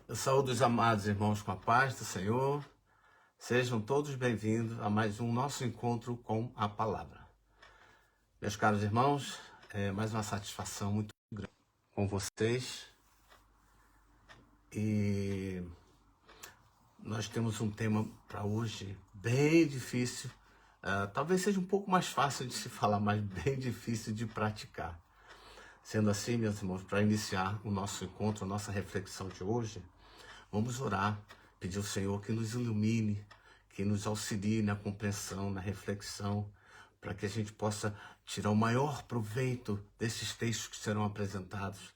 Eu saúdo os amados irmãos com a paz do Senhor. Sejam todos bem-vindos a mais um nosso encontro com a palavra. Meus caros irmãos, é mais uma satisfação muito grande com vocês. E nós temos um tema para hoje bem difícil. Talvez seja um pouco mais fácil de se falar, mas bem difícil de praticar. Sendo assim, meus irmãos, para iniciar o nosso encontro, a nossa reflexão de hoje, vamos orar, pedir ao Senhor que nos ilumine, que nos auxilie na compreensão, na reflexão, para que a gente possa tirar o maior proveito desses textos que serão apresentados,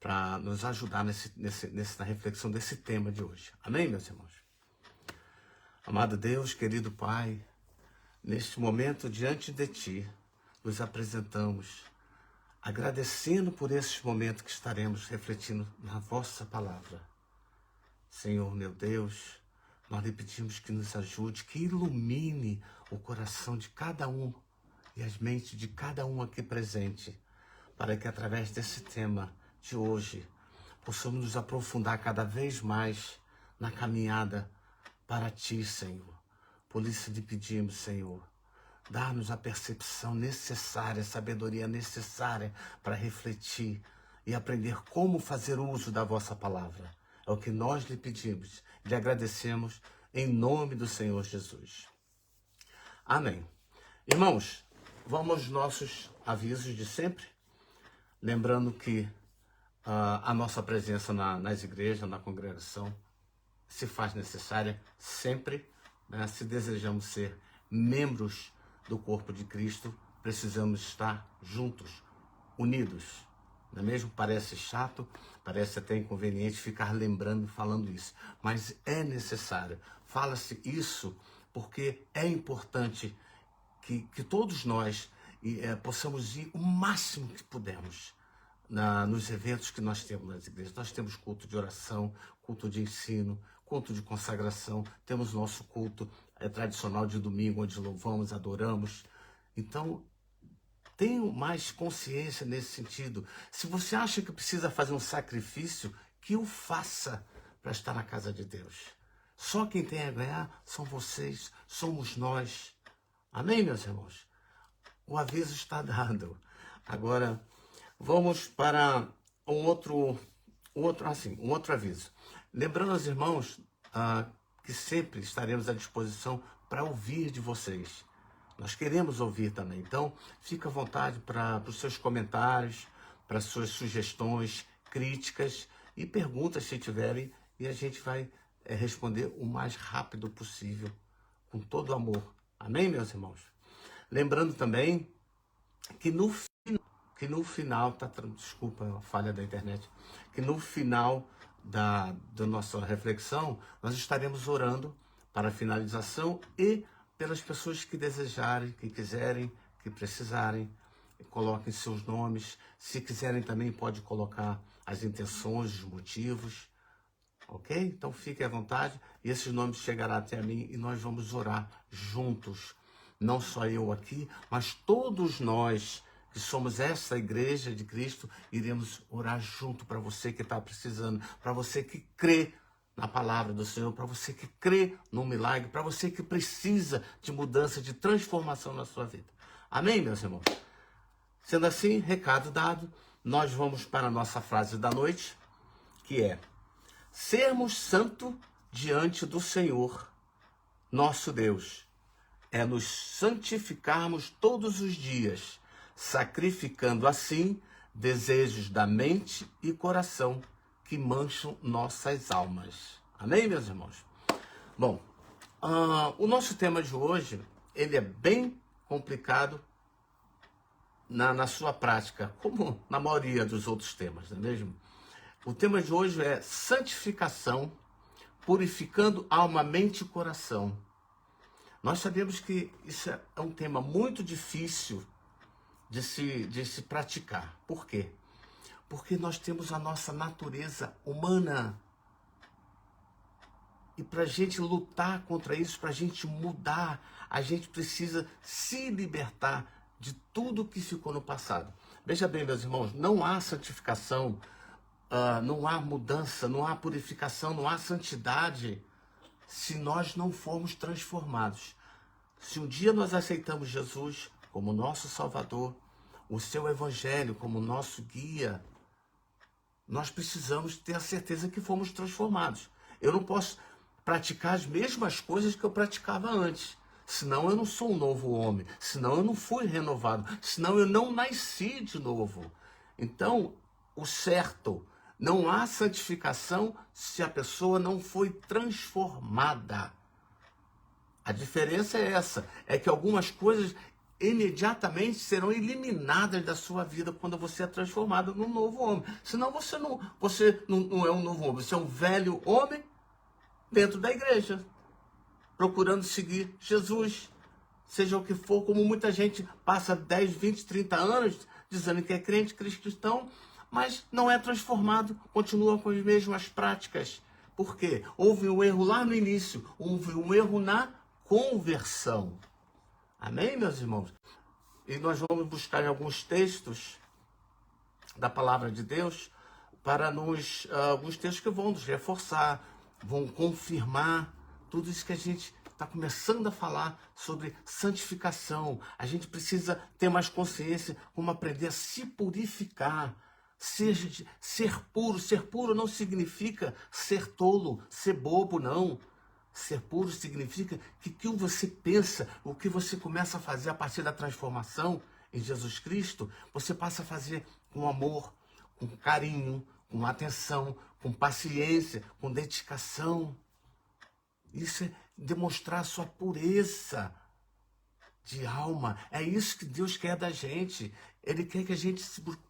para nos ajudar na reflexão desse tema de hoje. Amém, meus irmãos? Amado Deus, querido Pai, neste momento diante de Ti, nos apresentamos, agradecendo por esses momentos que estaremos refletindo na vossa palavra. Senhor, meu Deus, nós lhe pedimos que nos ajude, que ilumine o coração de cada um e as mentes de cada um aqui presente, para que através desse tema de hoje possamos nos aprofundar cada vez mais na caminhada para Ti, Senhor. Por isso lhe pedimos, Senhor, dá-nos a percepção necessária, a sabedoria necessária para refletir e aprender como fazer uso da vossa palavra. É o que nós lhe pedimos, lhe agradecemos em nome do Senhor Jesus. Amém. Irmãos, vamos aos nossos avisos de sempre. Lembrando que a nossa presença nas igrejas, na congregação, se faz necessária sempre, né? Se desejamos ser membros do corpo de Cristo, precisamos estar juntos, unidos. Não é mesmo? Parece chato, parece até inconveniente ficar lembrando e falando isso, mas é necessário. Fala-se isso porque é importante que todos nós possamos ir o máximo que pudermos nos eventos que nós temos nas igrejas. Nós temos culto de oração, culto de ensino, culto de consagração, temos nosso culto tradicional de domingo, onde louvamos, adoramos. Então, tenho mais consciência nesse sentido. Se você acha que precisa fazer um sacrifício, que o faça para estar na casa de Deus. Só quem tem a ganhar são vocês, somos nós. Amém, meus irmãos? O aviso está dado. Agora, vamos para um outro aviso. Lembrando aos irmãos que sempre estaremos à disposição para ouvir de vocês. Nós queremos ouvir também, então fica à vontade para os seus comentários, para as suas sugestões, críticas e perguntas se tiverem, e a gente vai responder o mais rápido possível, com todo amor. Amém, meus irmãos? Lembrando também que no final, desculpa a falha da internet, que no final da nossa reflexão, nós estaremos orando para a finalização e pelas pessoas que desejarem, que quiserem, que precisarem, coloquem seus nomes. Se quiserem também pode colocar as intenções, os motivos, ok? Então fiquem à vontade e esses nomes chegarão até mim e nós vamos orar juntos. Não só eu aqui, mas todos nós que somos essa igreja de Cristo, iremos orar junto para você que está precisando, para você que crê na palavra do Senhor, para você que crê no milagre, para você que precisa de mudança, de transformação na sua vida. Amém, meus irmãos? Sendo assim, recado dado, nós vamos para a nossa frase da noite, que é: sermos santos diante do Senhor, nosso Deus, é nos santificarmos todos os dias, sacrificando assim desejos da mente e coração que mancham nossas almas. Amém, meus irmãos? Bom, o nosso tema de hoje, ele é bem complicado na sua prática, como na maioria dos outros temas, não é mesmo? O tema de hoje é santificação, purificando alma, mente e coração. Nós sabemos que isso é um tema muito difícil de se praticar. Por quê? Porque nós temos a nossa natureza humana. E para a gente lutar contra isso, para a gente mudar, a gente precisa se libertar de tudo que ficou no passado. Veja bem, meus irmãos, não há santificação não há mudança, não há purificação, não há santidade se nós não formos transformados. Se um dia nós aceitamos Jesus como nosso Salvador, o seu Evangelho como nosso guia, nós precisamos ter a certeza que fomos transformados. Eu não posso praticar as mesmas coisas que eu praticava antes. Senão eu não sou um novo homem. Senão eu não fui renovado. Senão eu não nasci de novo. Então, o certo, não há santificação se a pessoa não foi transformada. A diferença é essa, é que algumas coisas imediatamente serão eliminadas da sua vida quando você é transformado num novo homem. Senão você não é um novo homem, você é um velho homem dentro da igreja, procurando seguir Jesus, seja o que for, como muita gente passa 10, 20, 30 anos dizendo que é crente, cristão, mas não é transformado, continua com as mesmas práticas. Por quê? Houve um erro lá no início, houve um erro na conversão. Amém, meus irmãos? E nós vamos buscar em alguns textos da palavra de Deus para alguns textos que vão nos reforçar, vão confirmar tudo isso que a gente está começando a falar sobre santificação. A gente precisa ter mais consciência como aprender a se purificar. Ser puro. Ser puro não significa ser tolo, ser bobo, não. Ser puro significa que o que você pensa, o que você começa a fazer a partir da transformação em Jesus Cristo, você passa a fazer com amor, com carinho, com atenção, com paciência, com dedicação. Isso é demonstrar a sua pureza de alma. É isso que Deus quer da gente. Ele quer que a gente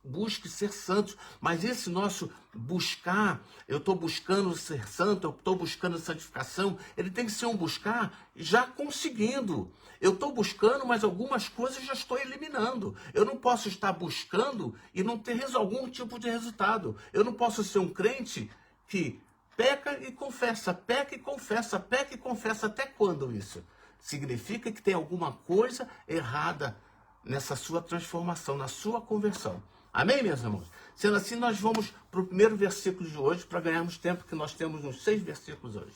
busque ser santos. Mas esse nosso buscar, eu estou buscando ser santo, eu estou buscando santificação, ele tem que ser um buscar já conseguindo. Eu estou buscando, mas algumas coisas já estou eliminando. Eu não posso estar buscando e não ter algum tipo de resultado. Eu não posso ser um crente que peca e confessa, peca e confessa, peca e confessa. Até quando isso? Significa que tem alguma coisa errada nessa sua transformação, na sua conversão. Amém, meus irmãos? Sendo assim, nós vamos para o primeiro versículo de hoje, para ganharmos tempo, que nós temos uns 6 versículos hoje.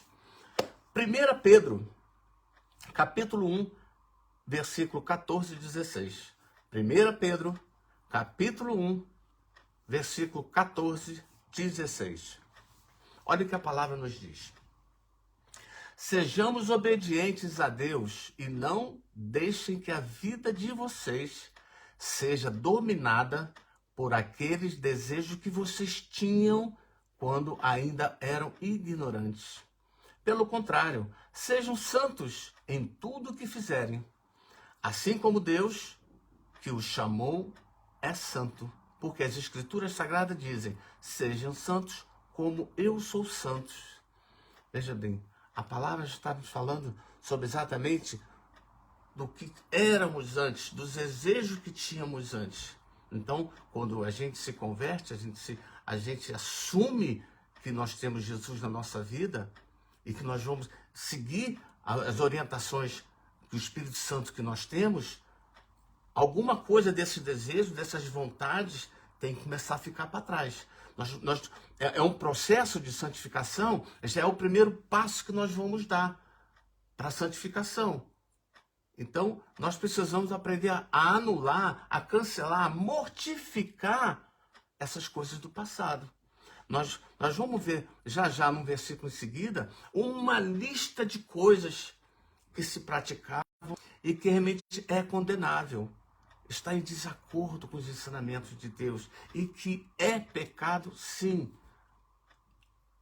1 Pedro, capítulo 1, versículo 14 e 16. 1 Pedro, capítulo 1, versículo 14 e 16. Olha o que a palavra nos diz. Sejamos obedientes a Deus e não deixem que a vida de vocês seja dominada por aqueles desejos que vocês tinham quando ainda eram ignorantes. Pelo contrário, sejam santos em tudo o que fizerem, assim como Deus, que os chamou, é santo. Porque as Escrituras Sagradas dizem, sejam santos como eu sou santo. Veja bem, a palavra está nos falando sobre exatamente do que éramos antes, dos desejos que tínhamos antes. Então, quando a gente se converte, a gente assume que nós temos Jesus na nossa vida e que nós vamos seguir as orientações do Espírito Santo que nós temos, alguma coisa desses desejos, dessas vontades, tem que começar a ficar para trás. É um processo de santificação, já é o primeiro passo que nós vamos dar para a santificação. Então, nós precisamos aprender a anular, a cancelar, a mortificar essas coisas do passado. Nós vamos ver, já num versículo em seguida, uma lista de coisas que se praticavam e que realmente é condenável. Está em desacordo com os ensinamentos de Deus e que é pecado, sim.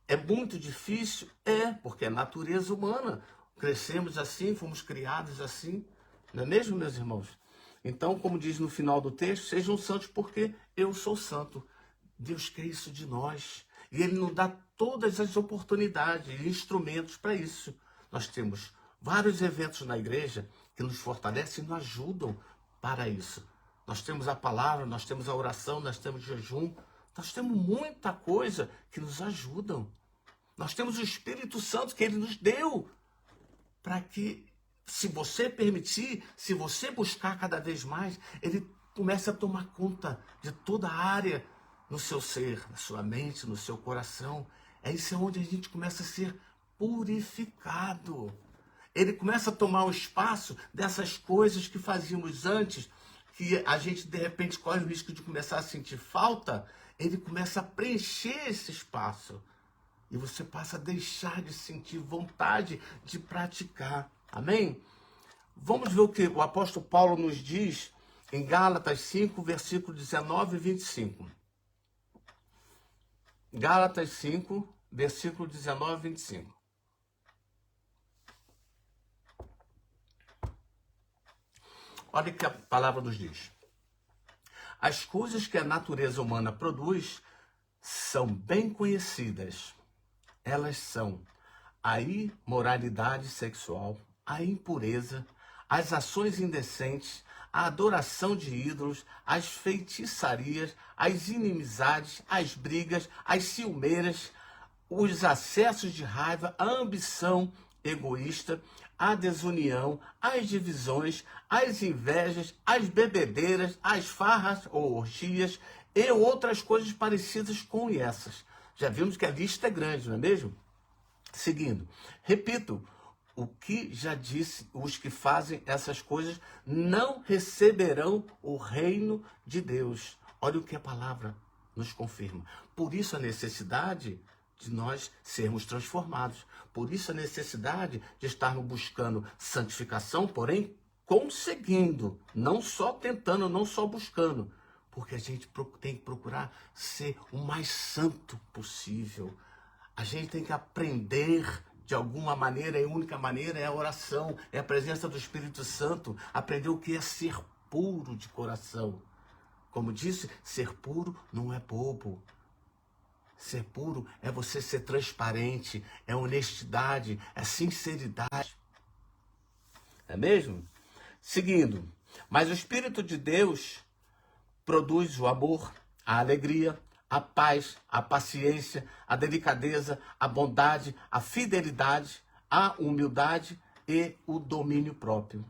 É muito difícil? É, porque é natureza humana. Crescemos assim, fomos criados assim. Não é mesmo, meus irmãos? Então, como diz no final do texto, sejam santos porque eu sou santo. Deus quer isso de nós. E Ele nos dá todas as oportunidades e instrumentos para isso. Nós temos vários eventos na igreja que nos fortalecem e nos ajudam para isso. Nós temos a palavra, nós temos a oração, nós temos jejum. Nós temos muita coisa que nos ajudam. Nós temos o Espírito Santo que Ele nos deu para que, se você permitir, se você buscar cada vez mais, Ele comece a tomar conta de toda a área no seu ser, na sua mente, no seu coração. Isso é onde a gente começa a ser purificado. Ele começa a tomar o espaço dessas coisas que fazíamos antes, que a gente de repente corre o risco de começar a sentir falta. Ele começa a preencher esse espaço. E você passa a deixar de sentir vontade de praticar. Amém? Vamos ver o que o apóstolo Paulo nos diz em Gálatas 5, versículo 19 e 25. Gálatas 5, versículo 19 e 25. Olha o que a palavra nos diz. As coisas que a natureza humana produz são bem conhecidas. Elas são a imoralidade sexual, a impureza, as ações indecentes, a adoração de ídolos, as feitiçarias, as inimizades, as brigas, as ciumeiras, os acessos de raiva, a ambição egoísta, a desunião, as divisões, as invejas, as bebedeiras, as farras ou orgias e outras coisas parecidas com essas. Já vimos que a lista é grande, não é mesmo? Seguindo, repito, o que já disse, os que fazem essas coisas não receberão o reino de Deus. Olha o que a palavra nos confirma. Por isso a necessidade de nós sermos transformados. Por isso a necessidade de estarmos buscando santificação, porém conseguindo, não só tentando, não só buscando. Porque a gente tem que procurar ser o mais santo possível. A gente tem que aprender de alguma maneira, e a única maneira é a oração, é a presença do Espírito Santo. Aprender o que é ser puro de coração. Como disse, ser puro não é bobo. Ser puro é você ser transparente, é honestidade, é sinceridade. É mesmo? Seguindo, mas o Espírito de Deus produz o amor, a alegria, a paz, a paciência, a delicadeza, a bondade, a fidelidade, a humildade e o domínio próprio.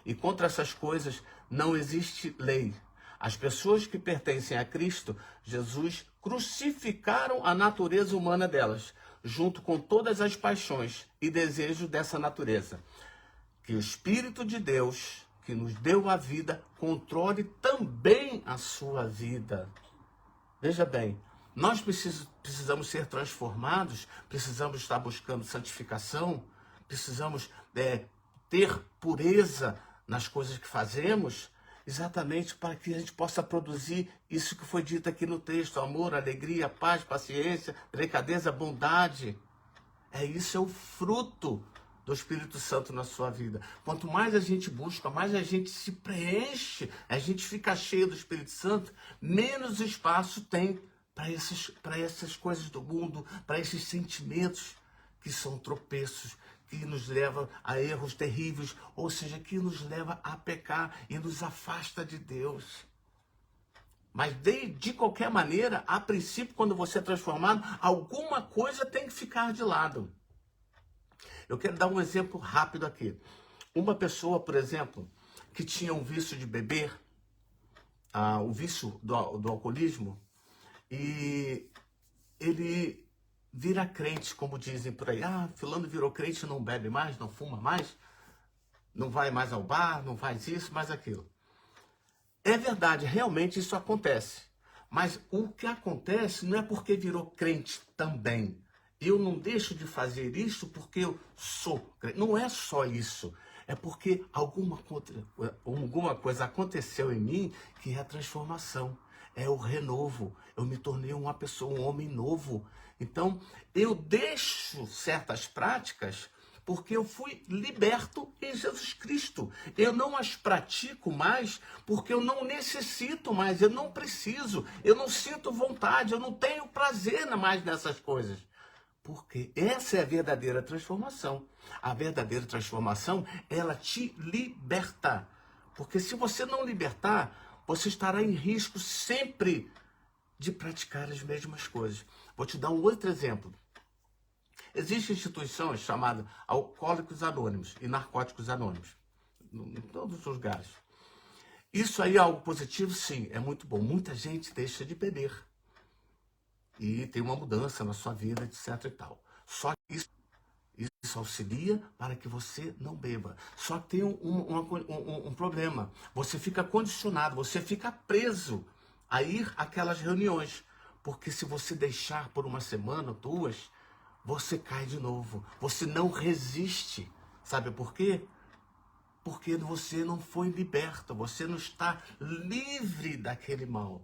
E contra essas coisas não existe lei. As pessoas que pertencem a Cristo Jesus crucificaram a natureza humana delas, junto com todas as paixões e desejos dessa natureza. Que o Espírito de Deus, que nos deu a vida, controle também a sua vida. Veja bem, nós precisamos ser transformados, precisamos estar buscando santificação, precisamos ter pureza nas coisas que fazemos, exatamente para que a gente possa produzir isso que foi dito aqui no texto: amor, alegria, paz, paciência, delicadeza, bondade. Isso é o fruto do Espírito Santo na sua vida. Quanto mais a gente busca, mais a gente se preenche, a gente fica cheio do Espírito Santo, menos espaço tem para essas coisas do mundo, para esses sentimentos que são tropeços, que nos levam a erros terríveis, ou seja, que nos leva a pecar e nos afasta de Deus. Mas de qualquer maneira, a princípio, quando você é transformado, alguma coisa tem que ficar de lado. Eu quero dar um exemplo rápido aqui. Uma pessoa, por exemplo, que tinha um vício de beber, o vício do alcoolismo, e ele vira crente, como dizem por aí. Fulano virou crente, não bebe mais, não fuma mais, não vai mais ao bar, não faz isso, mais aquilo. É verdade, realmente isso acontece. Mas o que acontece não é porque virou crente também. Eu não deixo de fazer isso porque eu sou crente. Não é só isso. É porque alguma coisa aconteceu em mim que é a transformação. É o renovo. Eu me tornei uma pessoa, um homem novo. Então, eu deixo certas práticas porque eu fui liberto em Jesus Cristo. Eu não as pratico mais porque eu não necessito mais, eu não preciso, eu não sinto vontade, eu não tenho prazer mais nessas coisas. Porque essa é a verdadeira transformação. A verdadeira transformação, ela te liberta. Porque se você não libertar, você estará em risco sempre de praticar as mesmas coisas. Vou te dar um outro exemplo. Existem instituições chamadas Alcoólicos Anônimos e Narcóticos Anônimos, em todos os lugares. Isso aí é algo positivo? Sim, é muito bom. Muita gente deixa de beber. e tem uma mudança na sua vida, etc e tal. Só que isso auxilia para que você não beba. Só que tem um problema. Você fica condicionado, você fica preso a ir àquelas reuniões. Porque se você deixar por uma semana ou duas, você cai de novo. Você não resiste. Sabe por quê? Porque você não foi liberto. Você não está livre daquele mal.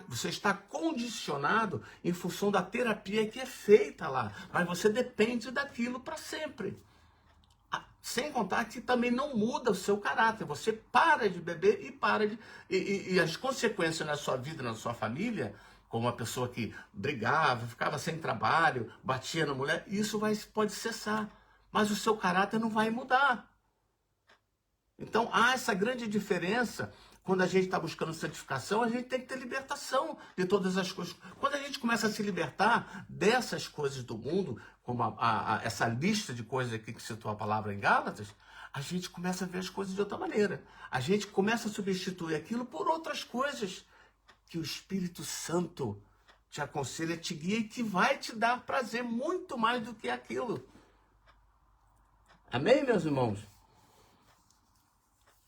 Você está condicionado em função da terapia que é feita lá. Mas você depende daquilo para sempre. Sem contar que também não muda o seu caráter. Você para de beber e para de. E as consequências na sua vida, na sua família, como uma pessoa que brigava, ficava sem trabalho, batia na mulher, isso pode cessar. Mas o seu caráter não vai mudar. Então há essa grande diferença. Quando a gente está buscando santificação, a gente tem que ter libertação de todas as coisas. Quando a gente começa a se libertar dessas coisas do mundo, como essa lista de coisas aqui que citou a palavra em Gálatas, a gente começa a ver as coisas de outra maneira. A gente começa a substituir aquilo por outras coisas que o Espírito Santo te aconselha, te guia e que vai te dar prazer muito mais do que aquilo. Amém, meus irmãos?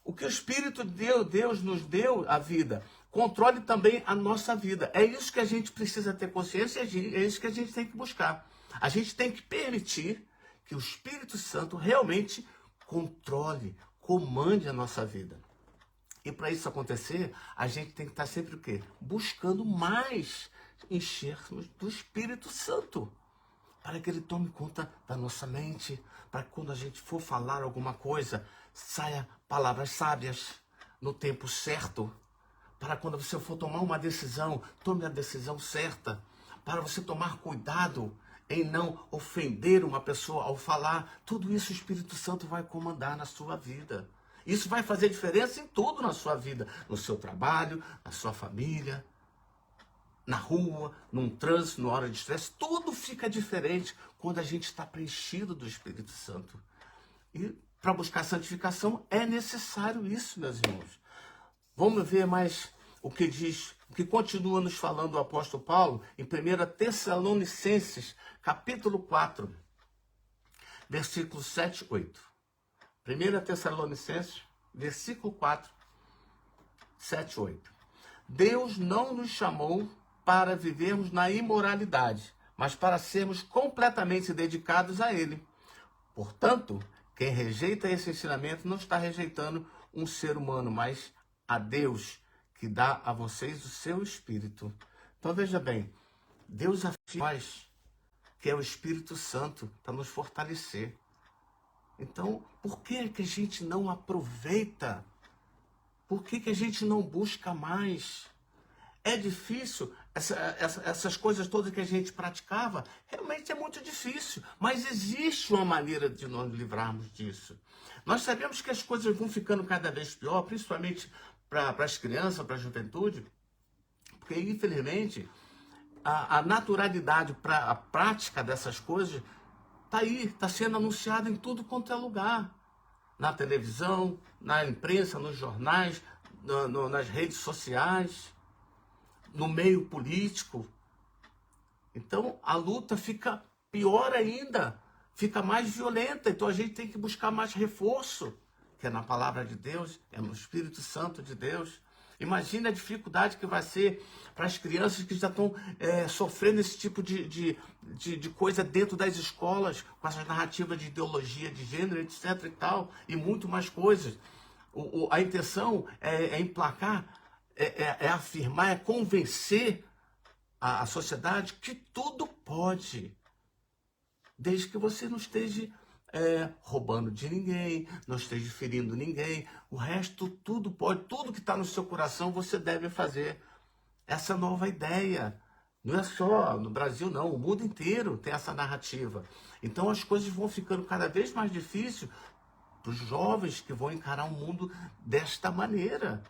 O que o Espírito de Deus nos deu a vida, controle também a nossa vida. É isso que a gente precisa ter consciência, é isso que a gente tem que buscar. A gente tem que permitir que o Espírito Santo realmente controle, comande a nossa vida. E para isso acontecer, a gente tem que estar sempre o quê? Buscando mais enchermos do Espírito Santo. Para que ele tome conta da nossa mente, para que quando a gente for falar alguma coisa, saia palavras sábias no tempo certo. Para quando você for tomar uma decisão, tome a decisão certa. Para você tomar cuidado em não ofender uma pessoa ao falar. Tudo isso o Espírito Santo vai comandar na sua vida. Isso vai fazer diferença em tudo na sua vida, no seu trabalho, na sua família, na rua, num trânsito, numa hora de estresse, tudo fica diferente quando a gente está preenchido do Espírito Santo. E para buscar santificação é necessário isso, meus irmãos. Vamos ver mais o que diz, o que continua nos falando o apóstolo Paulo em 1 Tessalonicenses, capítulo 4, versículos 7 e 8. 1 Tessalonicenses, versículo 4, 7 e 8. Deus não nos chamou para vivermos na imoralidade, mas para sermos completamente dedicados a Ele. Portanto, quem rejeita esse ensinamento não está rejeitando um ser humano, mas a Deus, que dá a vocês o seu Espírito. Então veja bem, Deus afirma que é o Espírito Santo para nos fortalecer. Então, por que a gente não aproveita? Por que a gente não busca mais? É difícil, essas coisas todas que a gente praticava, realmente é muito difícil, mas existe uma maneira de nós livrarmos disso. Nós sabemos que as coisas vão ficando cada vez pior, principalmente para as crianças, para a juventude, porque infelizmente a naturalidade para a prática dessas coisas está aí, está sendo anunciada em tudo quanto é lugar. Na televisão, na imprensa, nos jornais, nas redes sociais, no meio político. Então a luta fica pior ainda, fica mais violenta. Então a gente tem que buscar mais reforço, que é na palavra de Deus, é no Espírito Santo de Deus. Imagina a dificuldade que vai ser para as crianças que já estão sofrendo esse tipo de coisa dentro das escolas, com essa narrativa de ideologia de gênero, etc. e tal, e muito mais coisas. A intenção é emplacar, é afirmar, é convencer a sociedade que tudo pode, desde que você não esteja roubando de ninguém, não esteja ferindo ninguém. O resto tudo pode, tudo que está no seu coração você deve fazer. Essa nova ideia, não é só no Brasil não, o mundo inteiro tem essa narrativa. Então as coisas vão ficando cada vez mais difíceis para os jovens que vão encarar o mundo desta maneira.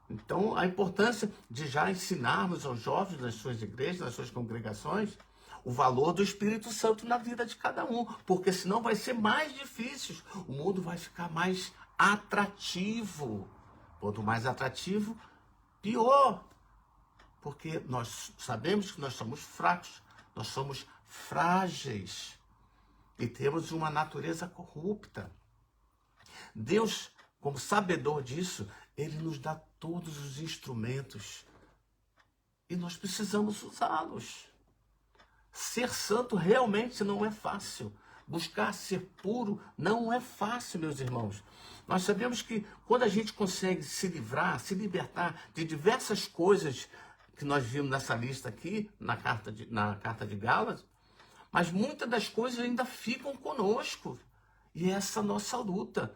Então, a importância de já ensinarmos aos jovens nas suas igrejas, nas suas congregações, o valor do Espírito Santo na vida de cada um, porque senão vai ser mais difícil, o mundo vai ficar mais atrativo. Quanto mais atrativo, pior, Porque nós sabemos que nós somos fracos, nós somos frágeis e temos uma natureza corrupta. Deus, como sabedor disso, Ele nos dá todos os instrumentos e nós precisamos usá-los. Ser santo realmente não é fácil. Buscar ser puro não é fácil, meus irmãos. Nós sabemos que quando a gente consegue se livrar, se libertar de diversas coisas que nós vimos nessa lista aqui, na carta de Gálatas, mas muitas das coisas ainda ficam conosco. E essa é a nossa luta.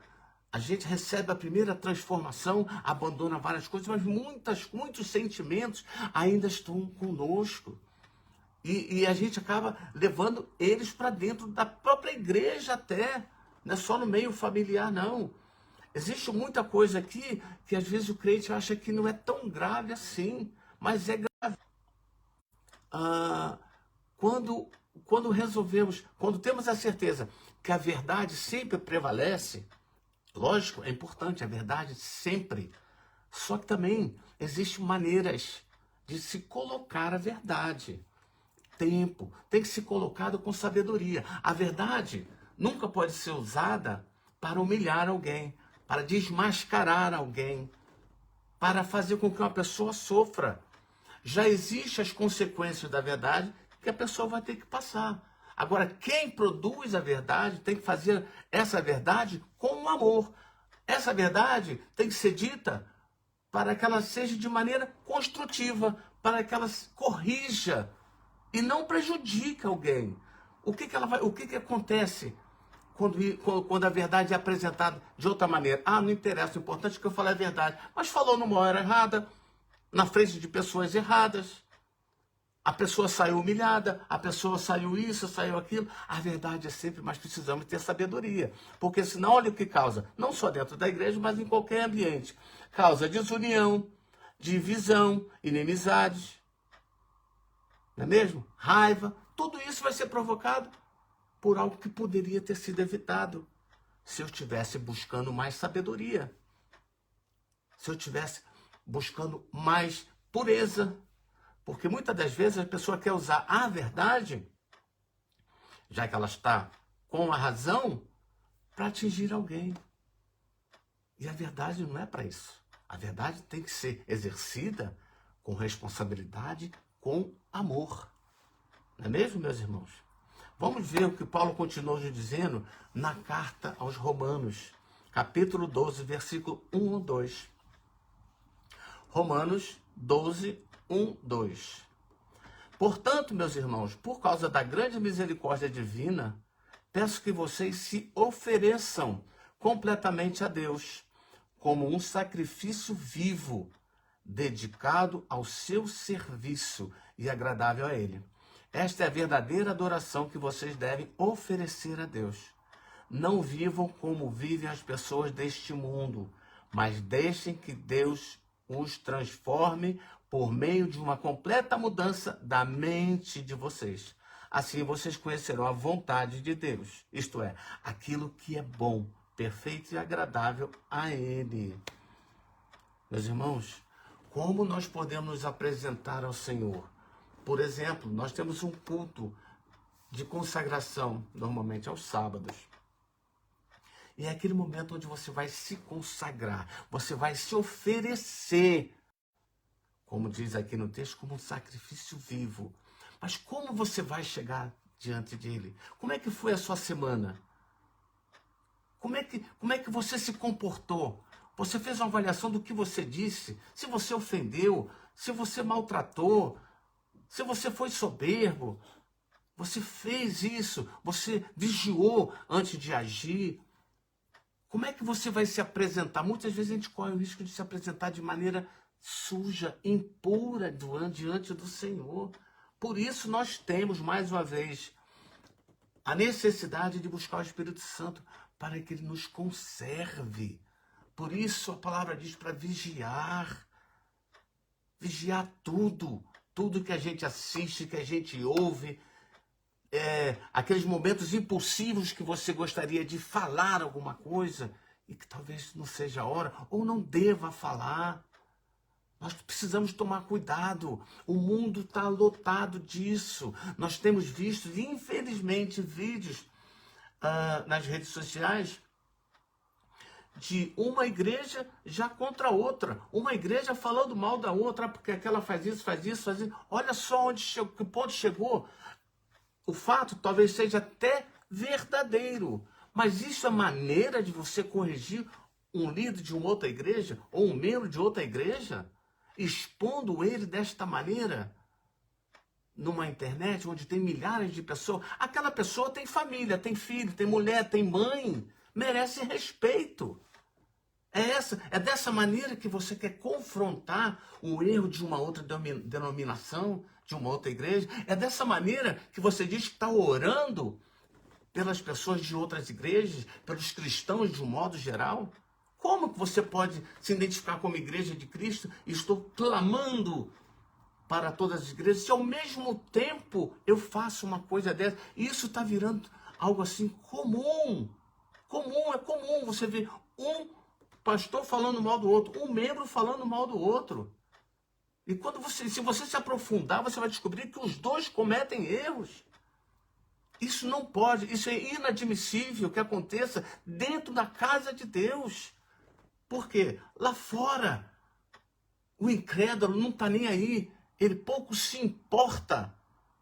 A gente recebe a primeira transformação, abandona várias coisas, mas muitos sentimentos ainda estão conosco. E a gente acaba levando eles para dentro da própria igreja até. Não é só no meio familiar, não. Existe muita coisa aqui que às vezes o crente acha que não é tão grave assim, mas é grave. Quando temos a certeza que a verdade sempre prevalece, lógico, é importante a verdade sempre. Só que também existem maneiras de se colocar a verdade. Tempo tem que ser colocado com sabedoria. A verdade nunca pode ser usada para humilhar alguém, para desmascarar alguém, para fazer com que uma pessoa sofra. Já existem as consequências da verdade que a pessoa vai ter que passar. Agora, quem produz a verdade tem que fazer essa verdade com amor. Essa verdade tem que ser dita para que ela seja de maneira construtiva, para que ela corrija e não prejudique alguém. O que acontece quando a verdade é apresentada de outra maneira? Não interessa, o importante é que eu falei a verdade. Mas falou numa hora errada, na frente de pessoas erradas. A pessoa saiu humilhada, a pessoa saiu isso, saiu aquilo. A verdade é sempre, mas precisamos ter sabedoria. Porque senão, olha o que causa, não só dentro da igreja, mas em qualquer ambiente. Causa desunião, divisão, inimizades, não é mesmo? Raiva. Tudo isso vai ser provocado por algo que poderia ter sido evitado se eu estivesse buscando mais sabedoria. Se eu estivesse buscando mais pureza. Porque muitas das vezes a pessoa quer usar a verdade, já que ela está com a razão, para atingir alguém. E a verdade não é para isso. A verdade tem que ser exercida com responsabilidade, com amor. Não é mesmo, meus irmãos? Vamos ver o que Paulo continuou nos dizendo na carta aos Romanos, capítulo 12, versículo 1 ou 2. Romanos 12, 1, 2. Portanto, meus irmãos, por causa da grande misericórdia divina, peço que vocês se ofereçam completamente a Deus, como um sacrifício vivo, dedicado ao seu serviço e agradável a Ele. Esta é a verdadeira adoração que vocês devem oferecer a Deus. Não vivam como vivem as pessoas deste mundo, mas deixem que Deus os transforme por meio de uma completa mudança da mente de vocês. Assim vocês conhecerão a vontade de Deus, isto é, aquilo que é bom, perfeito e agradável a Ele. Meus irmãos, como nós podemos nos apresentar ao Senhor? Por exemplo, nós temos um culto de consagração, normalmente aos sábados. E é aquele momento onde você vai se consagrar, você vai se oferecer, como diz aqui no texto, como um sacrifício vivo. Mas como você vai chegar diante dele? Como é que foi a sua semana? Como é que você se comportou? Você fez uma avaliação do que você disse? Se você ofendeu? Se você maltratou? Se você foi soberbo? Você fez isso? Você vigiou antes de agir? Como é que você vai se apresentar? Muitas vezes a gente corre o risco de se apresentar de maneira suja, impura diante do Senhor. Por isso nós temos, mais uma vez, a necessidade de buscar o Espírito Santo para que Ele nos conserve. Por isso a palavra diz para vigiar. Vigiar tudo que a gente assiste, que a gente ouve, aqueles momentos impulsivos que você gostaria de falar alguma coisa e que talvez não seja a hora ou não deva falar. Nós precisamos tomar cuidado. O mundo está lotado disso. Nós temos visto, infelizmente, vídeos nas redes sociais de uma igreja já contra a outra. Uma igreja falando mal da outra, porque aquela faz isso, faz isso, faz isso. Olha só onde que ponto chegou. O fato talvez seja até verdadeiro, mas isso é maneira de você corrigir um líder de uma outra igreja ou um membro de outra igreja, expondo ele desta maneira numa internet onde tem milhares de pessoas. Aquela pessoa tem família, tem filho, tem mulher, tem mãe, merece respeito. É dessa maneira que você quer confrontar o erro de uma outra denominação, de uma outra igreja? É dessa maneira que você diz que está orando pelas pessoas de outras igrejas, pelos cristãos de um modo geral? Como que você pode se identificar como igreja de Cristo e estou clamando para todas as igrejas, se ao mesmo tempo eu faço uma coisa dessa? Isso está virando algo assim comum. É comum você ver um pastor falando mal do outro, um membro falando mal do outro. E se você se aprofundar, você vai descobrir que os dois cometem erros. Isso não pode, isso é inadmissível que aconteça dentro da casa de Deus. Por quê? Lá fora, o incrédulo não está nem aí. Ele pouco se importa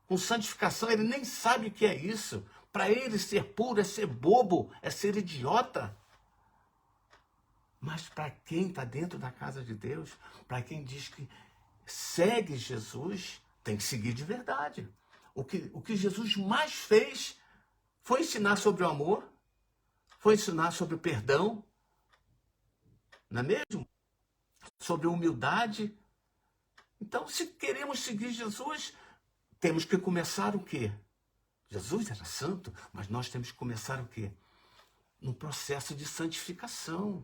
com santificação, ele nem sabe o que é isso. Para ele, ser puro é ser bobo, é ser idiota. Mas para quem está dentro da casa de Deus, para quem diz que segue Jesus, tem que seguir de verdade. O que Jesus mais fez foi ensinar sobre o amor, foi ensinar sobre o perdão, não é mesmo? Sobre a humildade. Então, se queremos seguir Jesus, temos que começar o quê? Jesus era santo, mas nós temos que começar o quê? No processo de santificação.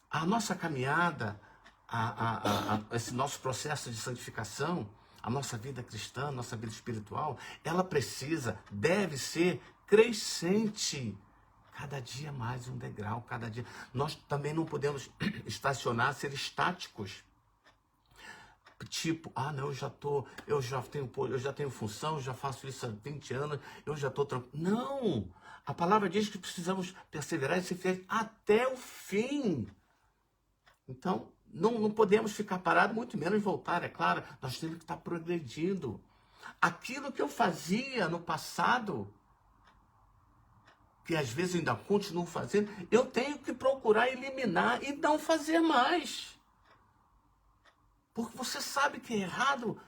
A nossa caminhada, esse nosso processo de santificação, a nossa vida cristã, a nossa vida espiritual, ela deve ser crescente. Cada dia mais um degrau, cada dia. Nós também não podemos estacionar, ser estáticos. Tipo, não, eu já tenho função, eu já faço isso há 20 anos, eu já estou tranquilo. Não! A palavra diz que precisamos perseverar e ser fiéis até o fim. Então, não podemos ficar parados, muito menos voltar, é claro. Nós temos que estar progredindo. Aquilo que eu fazia no passado, que às vezes eu ainda continuo fazendo, eu tenho que procurar eliminar e não fazer mais. Porque você sabe que é errado,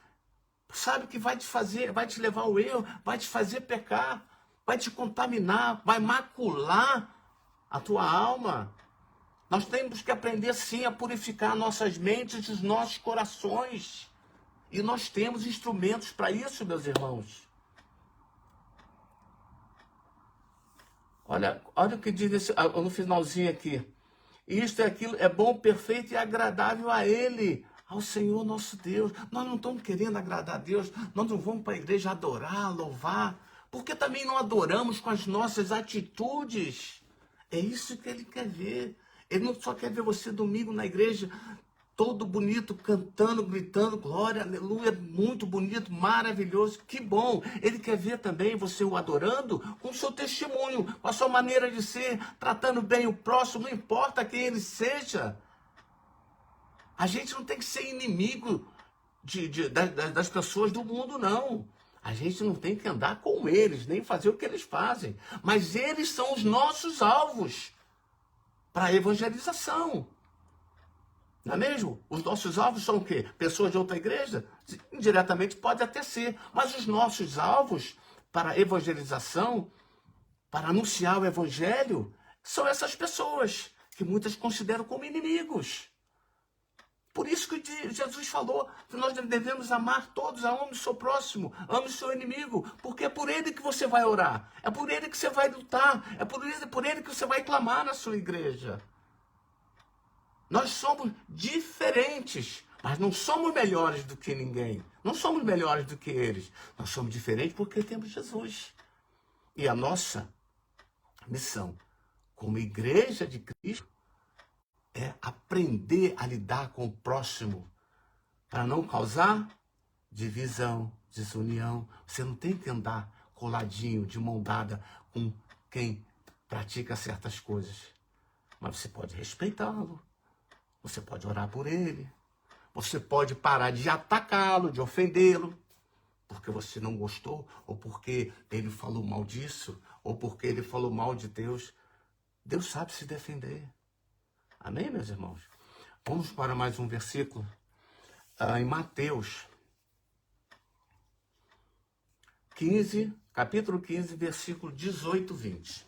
sabe que vai te levar ao erro, vai te fazer pecar, vai te contaminar, vai macular a tua alma. Nós temos que aprender sim a purificar nossas mentes e os nossos corações. E nós temos instrumentos para isso, meus irmãos. Olha o que diz no finalzinho aqui. Isto é aquilo, é bom, perfeito e agradável a Ele, ao Senhor nosso Deus. Nós não estamos querendo agradar a Deus, nós não vamos para a igreja adorar, louvar, porque também não adoramos com as nossas atitudes. É isso que Ele quer ver. Ele não só quer ver você domingo na igreja, todo bonito, cantando, gritando, glória, aleluia, muito bonito, maravilhoso, que bom. Ele quer ver também você o adorando com o seu testemunho, com a sua maneira de ser, tratando bem o próximo, não importa quem ele seja. A gente não tem que ser inimigo das pessoas do mundo, não. A gente não tem que andar com eles, nem fazer o que eles fazem. Mas eles são os nossos alvos para a evangelização. Não é mesmo? Os nossos alvos são o quê? Pessoas de outra igreja? Indiretamente pode até ser. Mas os nossos alvos para a evangelização, para anunciar o evangelho, são essas pessoas que muitas consideram como inimigos. Por isso que Jesus falou que nós devemos amar todos, ame o seu próximo, ame o seu inimigo, porque é por ele que você vai orar, é por ele que você vai lutar, é por ele que você vai clamar na sua igreja. Nós somos diferentes, mas não somos melhores do que ninguém, não somos melhores do que eles, nós somos diferentes porque temos Jesus. E a nossa missão como igreja de Cristo é aprender a lidar com o próximo para não causar divisão, desunião. Você não tem que andar coladinho, de mão dada com quem pratica certas coisas. Mas você pode respeitá-lo, você pode orar por ele, você pode parar de atacá-lo, de ofendê-lo, porque você não gostou, ou porque ele falou mal disso, ou porque ele falou mal de Deus. Deus sabe se defender. Amém, meus irmãos? Vamos para mais um versículo. Em Mateus 15, capítulo 15, versículo 18, 20.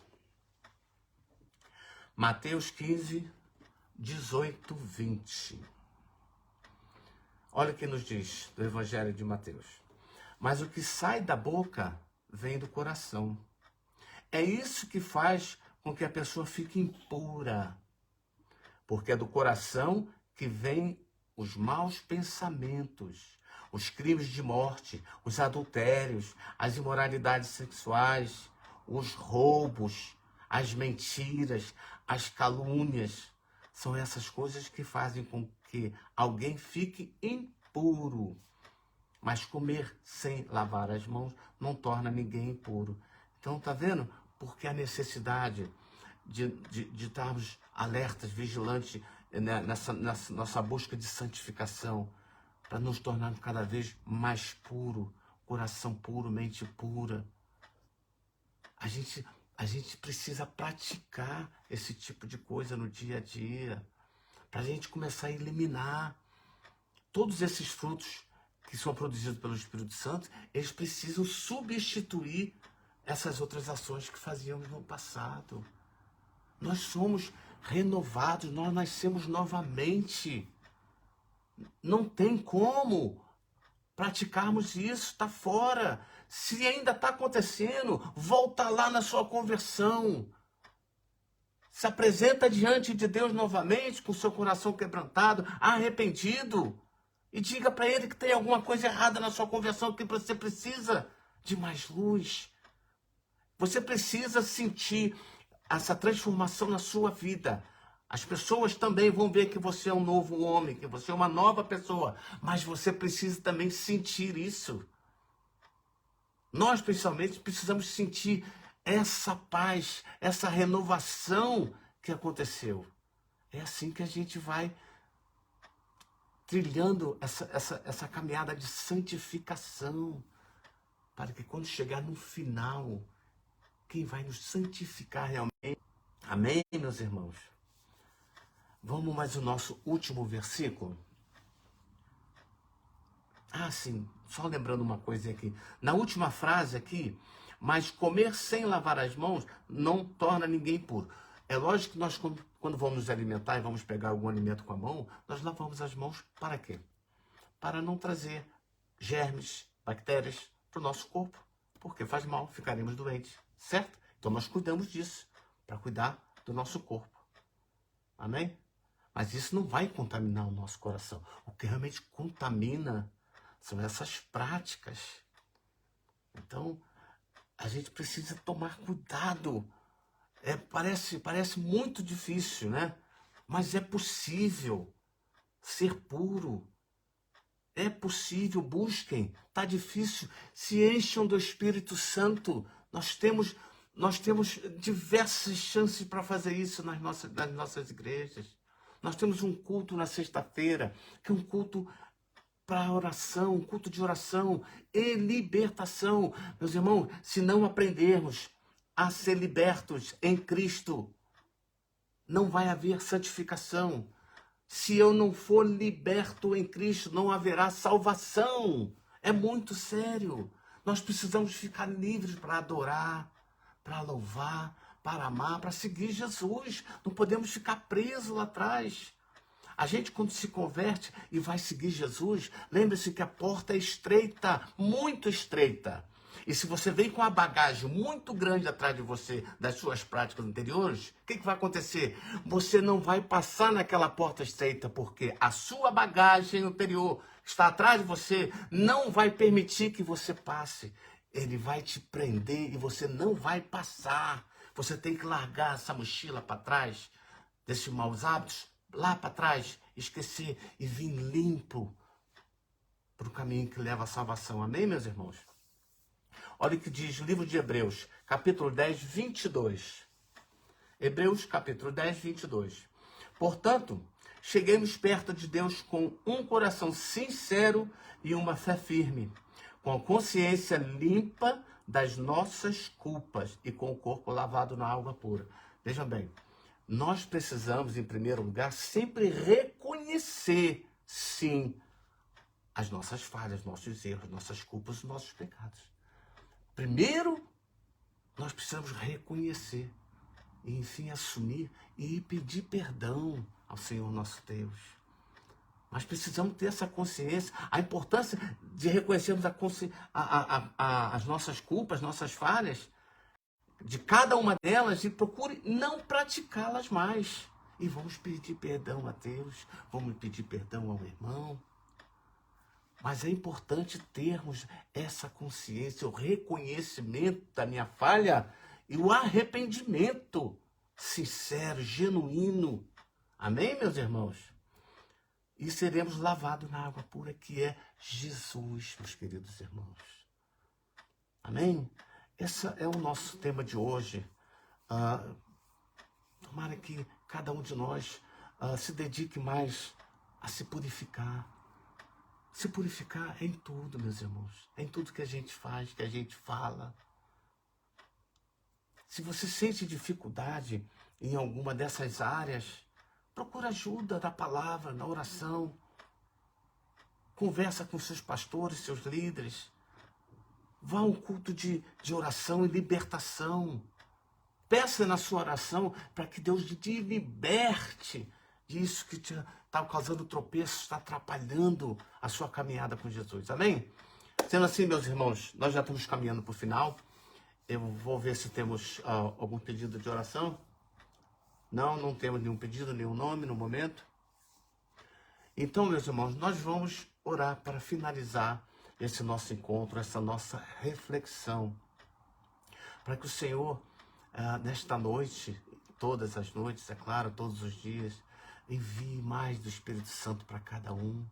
Mateus 15, 18, 20. Olha o que nos diz do Evangelho de Mateus. Mas o que sai da boca vem do coração. É isso que faz com que a pessoa fique impura. Porque é do coração que vem os maus pensamentos, os crimes de morte, os adultérios, as imoralidades sexuais, os roubos, as mentiras, as calúnias. São essas coisas que fazem com que alguém fique impuro. Mas comer sem lavar as mãos não torna ninguém impuro. Então, tá vendo? Porque a necessidade de estarmos alertas, vigilantes nessa nossa busca de santificação, para nos tornarmos cada vez mais puro, coração puro, mente pura. A gente precisa praticar esse tipo de coisa no dia a dia, para a gente começar a eliminar todos esses frutos que são produzidos pelo Espírito Santo. Eles precisam substituir essas outras ações que fazíamos no passado. Nós somos renovados, nós nascemos novamente. Não tem como praticarmos isso, está fora. Se ainda está acontecendo, volta lá na sua conversão. Se apresenta diante de Deus novamente, com o seu coração quebrantado, arrependido, e diga para Ele que tem alguma coisa errada na sua conversão, que você precisa de mais luz. Você precisa sentir essa transformação na sua vida. As pessoas também vão ver que você é um novo homem, que você é uma nova pessoa, mas você precisa também sentir isso. Nós, principalmente, precisamos sentir essa paz, essa renovação que aconteceu. É assim que a gente vai trilhando essa caminhada de santificação, para que quando chegar no final, quem vai nos santificar realmente. Amém, meus irmãos? Vamos mais o nosso último versículo. Sim, só lembrando uma coisa aqui. Na última frase aqui, mas comer sem lavar as mãos não torna ninguém puro. É lógico que nós, quando vamos nos alimentar e vamos pegar algum alimento com a mão, nós lavamos as mãos para quê? Para não trazer germes, bactérias para o nosso corpo, porque faz mal, ficaremos doentes, certo? Então nós cuidamos disso, para cuidar do nosso corpo. Amém? Mas isso não vai contaminar o nosso coração. O que realmente contamina são essas práticas. Então, a gente precisa tomar cuidado. Parece muito difícil, né? Mas é possível ser puro. É possível, busquem. Está difícil, se encham do Espírito Santo. Nós temos diversas chances para fazer isso nas nossas igrejas. Nós temos um culto na sexta-feira, que é um culto para oração, um culto de oração e libertação. Meus irmãos, se não aprendermos a ser libertos em Cristo, não vai haver santificação. Se eu não for liberto em Cristo, não haverá salvação. É muito sério. Nós precisamos ficar livres para adorar, para louvar, para amar, para seguir Jesus. Não podemos ficar presos lá atrás. A gente, quando se converte e vai seguir Jesus, lembre-se que a porta é estreita, muito estreita. E se você vem com uma bagagem muito grande atrás de você, das suas práticas anteriores, o que vai acontecer? Você não vai passar naquela porta estreita, porque a sua bagagem anterior que está atrás de você não vai permitir que você passe. Ele vai te prender e você não vai passar. Você tem que largar essa mochila para trás, desses maus hábitos, lá para trás, esquecer e vir limpo para o caminho que leva à salvação. Amém, meus irmãos? Olha o que diz o livro de Hebreus, capítulo 10, 22. Hebreus, capítulo 10, 22. Portanto, cheguemos perto de Deus com um coração sincero e uma fé firme, com a consciência limpa das nossas culpas e com o corpo lavado na água pura. Vejam bem, nós precisamos, em primeiro lugar, sempre reconhecer, sim, as nossas falhas, nossos erros, nossas culpas, os nossos pecados. Primeiro, nós precisamos reconhecer e, enfim, assumir e pedir perdão ao Senhor nosso Deus. Mas precisamos ter essa consciência, a importância de reconhecermos as nossas culpas, nossas falhas, de cada uma delas, e procure não praticá-las mais. E vamos pedir perdão a Deus, vamos pedir perdão ao irmão. Mas é importante termos essa consciência, o reconhecimento da minha falha e o arrependimento sincero, genuíno. Amém, meus irmãos? E seremos lavados na água pura, que é Jesus, meus queridos irmãos. Amém? Esse é o nosso tema de hoje. Tomara que cada um de nós se dedique mais a se purificar. Se purificar em tudo, meus irmãos. Em tudo que a gente faz, que a gente fala. Se você sente dificuldade em alguma dessas áreas, procura ajuda da palavra, na oração. Conversa com seus pastores, seus líderes. Vá a um culto de oração e libertação. Peça na sua oração para que Deus te liberte disso que está causando tropeço, está atrapalhando a sua caminhada com Jesus. Amém? Sendo assim, meus irmãos, nós já estamos caminhando para o final. Eu vou ver se temos algum pedido de oração. Não temos nenhum pedido, nenhum nome no momento. Então, meus irmãos, nós vamos orar para finalizar esse nosso encontro, essa nossa reflexão. Para que o Senhor, nesta noite, todas as noites, é claro, todos os dias, envie mais do Espírito Santo para cada um.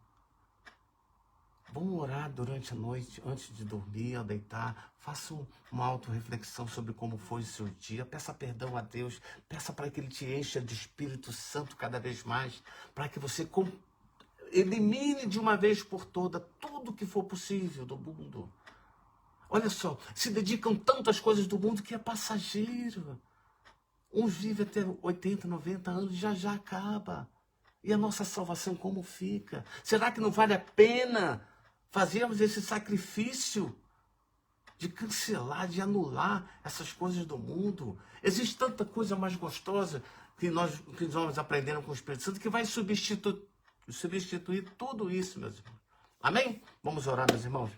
Vamos orar durante a noite, antes de dormir, ao deitar. Faça uma auto-reflexão sobre como foi o seu dia. Peça perdão a Deus. Peça para que Ele te encha de Espírito Santo cada vez mais. Para que você elimine de uma vez por toda tudo que for possível do mundo. Olha só, se dedicam tantas coisas do mundo que é passageiro. Uns vivem até 80, 90 anos, já acaba. E a nossa salvação como fica? Será que não vale a pena fazermos esse sacrifício de cancelar, de anular essas coisas do mundo? Existe tanta coisa mais gostosa que nós vamos aprendendo com o Espírito Santo que vai substituir tudo isso, meus irmãos. Amém? Vamos orar, meus irmãos.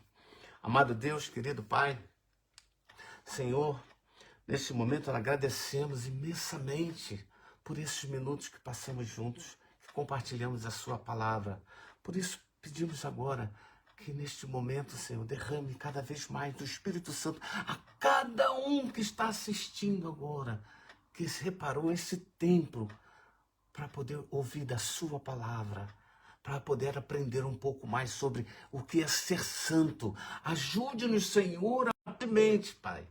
Amado Deus, querido Pai, Senhor, neste momento nós agradecemos imensamente por esses minutos que passamos juntos, que compartilhamos a sua palavra. Por isso pedimos agora que neste momento, Senhor, derrame cada vez mais do Espírito Santo a cada um que está assistindo agora, que se reparou esse tempo para poder ouvir da sua palavra, para poder aprender um pouco mais sobre o que é ser santo. Ajude-nos, Senhor, mente, Pai,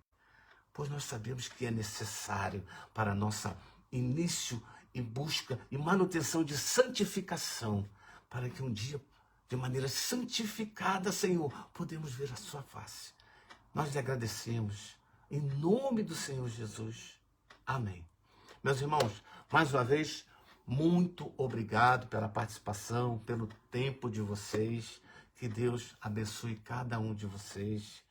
pois nós sabemos que é necessário para nossa início e busca e manutenção de santificação, para que um dia, de maneira santificada, Senhor, podemos ver a sua face. Nós lhe agradecemos, em nome do Senhor Jesus. Amém. Meus irmãos, mais uma vez, muito obrigado pela participação, pelo tempo de vocês. Que Deus abençoe cada um de vocês,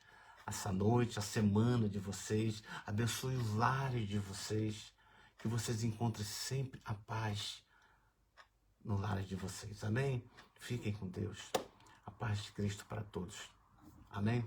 essa noite, a semana de vocês. Abençoe os lares de vocês. Que vocês encontrem sempre a paz no lar de vocês. Amém? Fiquem com Deus. A paz de Cristo para todos. Amém?